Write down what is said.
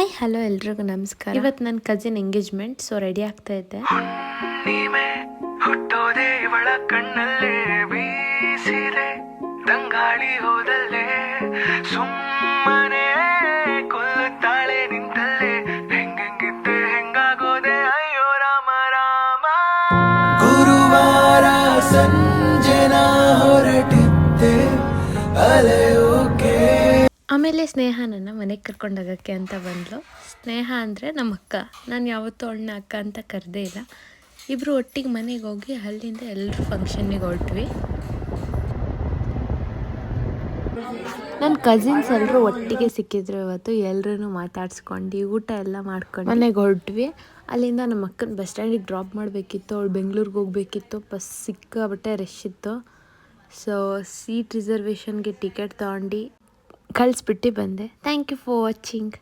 Hi hello ಎಲ್ರಿಗೂ ನಮಸ್ಕಾರ. ಇವತ್ತು ನನ್ನ ಕಸಿನ್ ಎಂಗೇಜ್ಮೆಂಟ್, ಸೊ ರೆಡಿ ಆಗ್ತಾ ಇದ್ದೆ. ಹುಟ್ಟೋದೆ ಇವಳ ಕಣ್ಣಲ್ಲೇ ಬೀಸಿದೆ ತಂಗಾಳಿ ಹೋದಲ್ಲೇ ಸುಮ್ಮನೆ ಕೊಲ್ಲುತ್ತಾಳೆ ನಿಂತಲ್ಲೇ ಹೆಂಗಿದ್ದೆ ಹೆಂಗಾಗೋದೆ ಅಯ್ಯೋ ರಾಮ ರಾಮ. ಗುರುವಾರ ಸಂಜೆ ನಾ ಹೊರಟಿದ್ದೆ ಅಲೆಯೋಕೆ. ಆಮೇಲೆ ಸ್ನೇಹ ನನ್ನ ಮನೆಗೆ ಕರ್ಕೊಂಡೋಗೋಕ್ಕೆ ಅಂತ ಬಂದಳು. ಸ್ನೇಹ ಅಂದರೆ ನಮ್ಮ ಅಕ್ಕ. ನಾನು ಯಾವತ್ತೂ ಅವಳನ್ನ ಅಕ್ಕ ಅಂತ ಕರೆದೇ ಇಲ್ಲ. ಇಬ್ಬರು ಒಟ್ಟಿಗೆ ಮನೆಗೆ ಹೋಗಿ ಅಲ್ಲಿಂದ ಎಲ್ಲರೂ ಫಂಕ್ಷನ್ನಿಗೆ ಹೊರಟ್ವಿ. ನನ್ನ ಕಸಿನ್ಸ್ ಎಲ್ಲರೂ ಒಟ್ಟಿಗೆ ಸಿಕ್ಕಿದ್ರು ಇವತ್ತು. ಎಲ್ಲರೂ ಮಾತಾಡ್ಸ್ಕೊಂಡು ಊಟ ಎಲ್ಲ ಮಾಡ್ಕೊಂಡು ಮನೆಗೆ ಹೊರಟ್ವಿ. ಅಲ್ಲಿಂದ ನಮ್ಮ ಅಕ್ಕನ ಬಸ್ ಸ್ಟ್ಯಾಂಡಿಗೆ ಡ್ರಾಪ್ ಮಾಡಬೇಕಿತ್ತು. ಅವಳು ಬೆಂಗಳೂರಿಗೆ ಹೋಗಬೇಕಿತ್ತು. ಬಸ್ ಸಿಕ್ಕಾಬಟ್ಟೆ ರಶ್ ಇತ್ತು. ಸೊ ಸೀಟ್ ರಿಸರ್ವೇಷನ್ಗೆ ಟಿಕೆಟ್ ತೊಗೊಂಡು ಕಳಿಸ್ಬಿಟ್ಟು ಬಂದೆ. Thank you for watching.